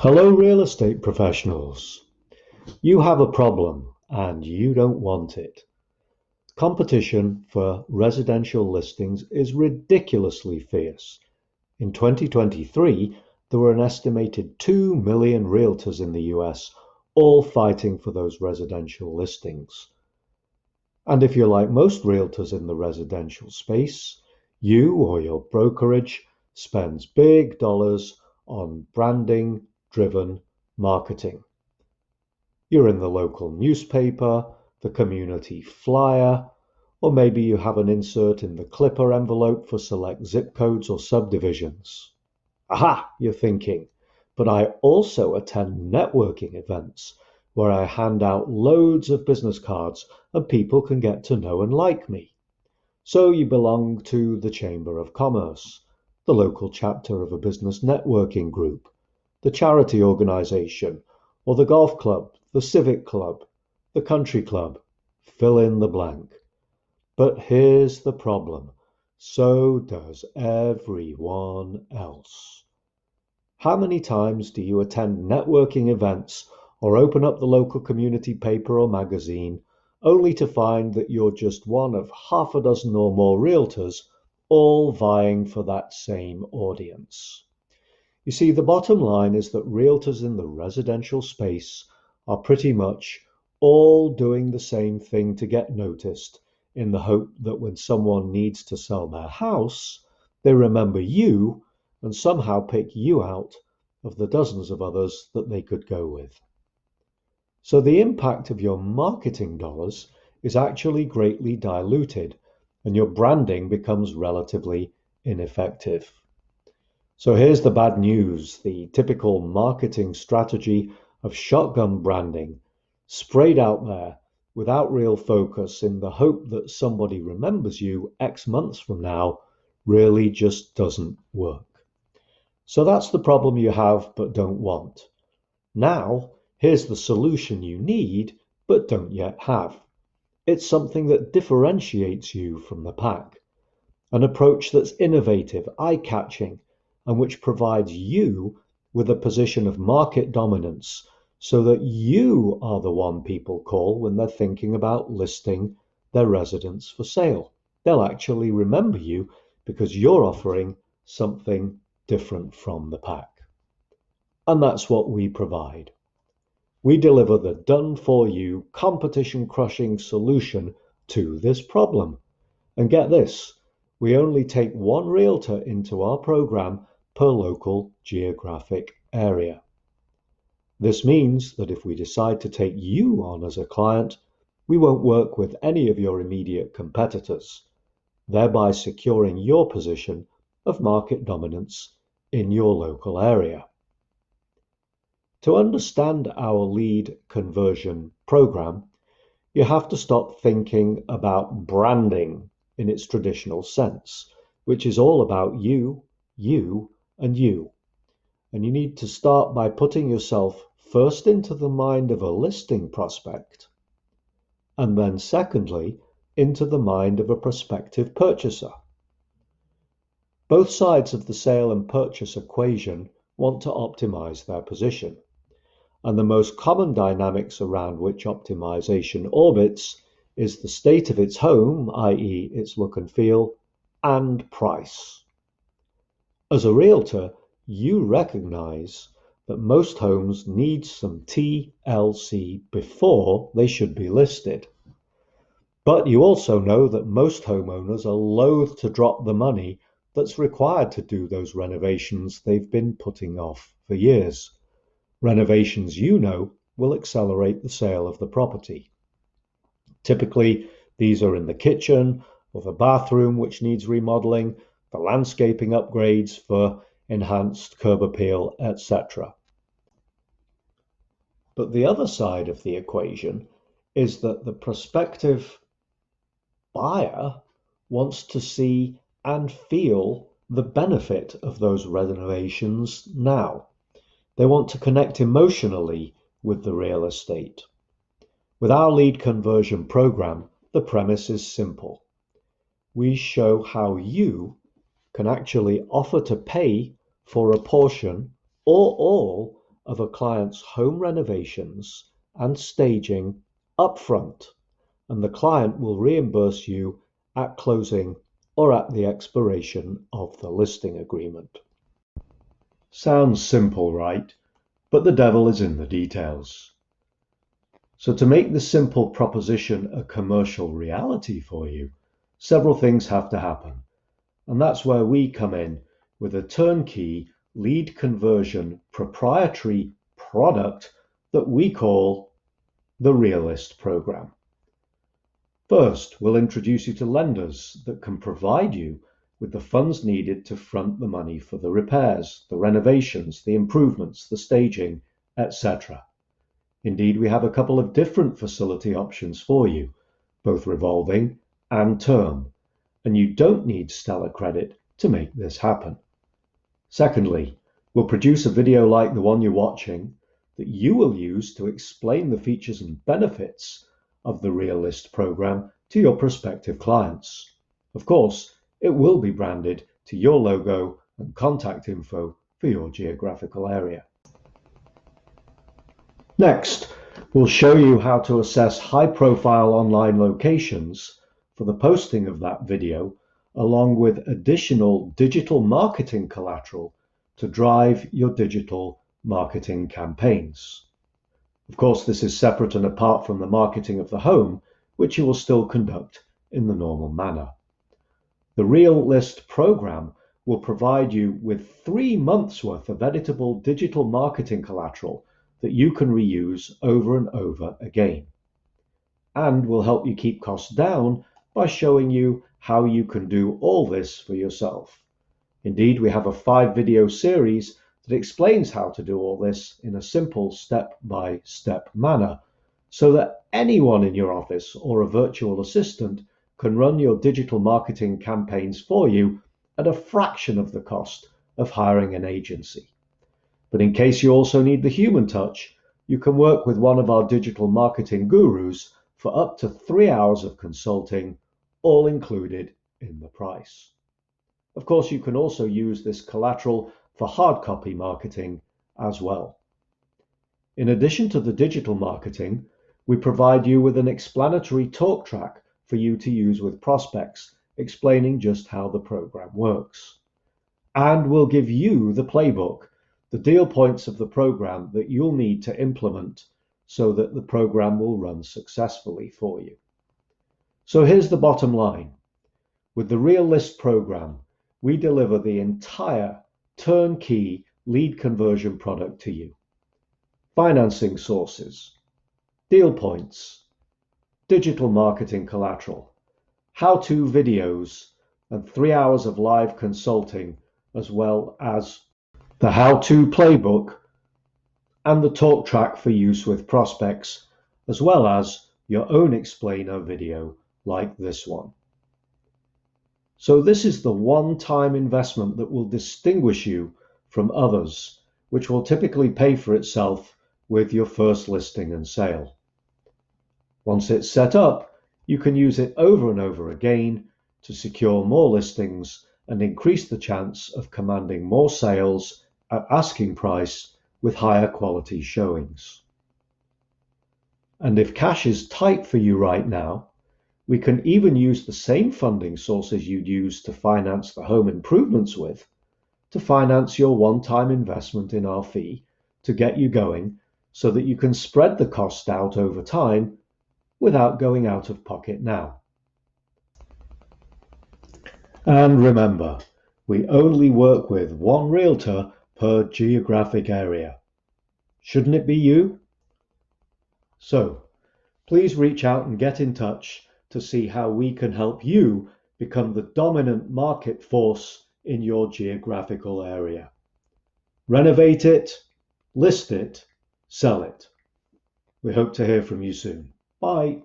Hello, real estate professionals. You have a problem and you don't want it. Competition for residential listings is ridiculously fierce. In 2023, there were an estimated 2 million realtors in the US, all fighting for those residential listings. And if you're like most realtors in the residential space, you or your brokerage spends big dollars on branding driven marketing. You're in the local newspaper, the community flyer, or maybe you have an insert in the Clipper envelope for select zip codes or subdivisions. Aha, you're thinking, but I also attend networking events where I hand out loads of business cards and people can get to know and like me. So you belong to the Chamber of Commerce, the local chapter of a business networking group, the charity organization, or the golf club, the civic club, the country club, fill in the blank. But here's the problem. So does everyone else. How many times do you attend networking events or open up the local community paper or magazine only to find that you're just one of half a dozen or more realtors all vying for that same audience? You see, the bottom line is that realtors in the residential space are pretty much all doing the same thing to get noticed in the hope that when someone needs to sell their house, they remember you and somehow pick you out of the dozens of others that they could go with. So the impact of your marketing dollars is actually greatly diluted and your branding becomes relatively ineffective. So here's the bad news. The typical marketing strategy of shotgun branding, sprayed out there without real focus in the hope that somebody remembers you X months from now, really just doesn't work. So that's the problem you have but don't want. Now, here's the solution you need but don't yet have. It's something that differentiates you from the pack, an approach that's innovative, eye-catching, and which provides you with a position of market dominance so that you are the one people call when they're thinking about listing their residence for sale. They'll actually remember you because you're offering something different from the pack. And that's what we provide. We deliver the done-for-you, competition-crushing solution to this problem. And get this, we only take one realtor into our program per local geographic area. This means that if we decide to take you on as a client, we won't work with any of your immediate competitors, thereby securing your position of market dominance in your local area. To understand our lead conversion program, you have to stop thinking about branding in its traditional sense, which is all about you, and you. And you need to start by putting yourself first into the mind of a listing prospect, and then secondly, into the mind of a prospective purchaser. Both sides of the sale and purchase equation want to optimize their position. And the most common dynamics around which optimization orbits is the state of its home, i.e. its look and feel, and price. As a realtor, you recognize that most homes need some TLC before they should be listed. But you also know that most homeowners are loath to drop the money that's required to do those renovations they've been putting off for years. Renovations, you know, will accelerate the sale of the property. Typically, these are in the kitchen or the bathroom, which needs remodeling, the landscaping upgrades for enhanced curb appeal, etc. But the other side of the equation is that the prospective buyer wants to see and feel the benefit of those renovations now. They want to connect emotionally with the real estate. With our lead conversion program, the premise is simple. We show how you can actually offer to pay for a portion or all of a client's home renovations and staging upfront, and the client will reimburse you at closing or at the expiration of the listing agreement. Sounds simple, right? But the devil is in the details. So to make this simple proposition a commercial reality for you, several things have to happen. And that's where we come in with a turnkey lead conversion proprietary product that we call the ReaList Program. First, we'll introduce you to lenders that can provide you with the funds needed to front the money for the repairs, the renovations, the improvements, the staging, etc. Indeed, we have a couple of different facility options for you, both revolving and term, and you don't need stellar credit to make this happen. Secondly, we'll produce a video like the one you're watching that you will use to explain the features and benefits of the ReaList program to your prospective clients. Of course, it will be branded to your logo and contact info for your geographical area. Next, we'll show you how to assess high-profile online locations for the posting of that video, along with additional digital marketing collateral to drive your digital marketing campaigns. Of course, this is separate and apart from the marketing of the home, which you will still conduct in the normal manner. The ReaList program will provide you with 3 months worth of editable digital marketing collateral that you can reuse over and over again, and will help you keep costs down by showing you how you can do all this for yourself. Indeed, we have a 5-video series that explains how to do all this in a simple step-by-step manner, so that anyone in your office or a virtual assistant can run your digital marketing campaigns for you at a fraction of the cost of hiring an agency. But in case you also need the human touch, you can work with one of our digital marketing gurus for up to 3 hours of consulting, all included in the price. Of course, you can also use this collateral for hard copy marketing as well. In addition to the digital marketing, we provide you with an explanatory talk track for you to use with prospects, explaining just how the program works. And we'll give you the playbook, the deal points of the program that you'll need to implement so that the program will run successfully for you. So here's the bottom line. With the ReaList program, we deliver the entire turnkey lead conversion product to you. Financing sources, deal points, digital marketing collateral, how-to videos, and 3 hours of live consulting, as well as the how-to playbook and the talk track for use with prospects, as well as your own explainer video like this one. So this is the one-time investment that will distinguish you from others, which will typically pay for itself with your first listing and sale. Once it's set up, you can use it over and over again to secure more listings and increase the chance of commanding more sales at asking price with higher quality showings. And if cash is tight for you right now, we can even use the same funding sources you'd use to finance the home improvements with to finance your one-time investment in our fee to get you going, so that you can spread the cost out over time without going out of pocket now. And remember, we only work with one realtor per geographic area. Shouldn't it be you? So, please reach out and get in touch to see how we can help you become the dominant market force in your geographical area. Renovate it, list it, sell it. We hope to hear from you soon. Bye.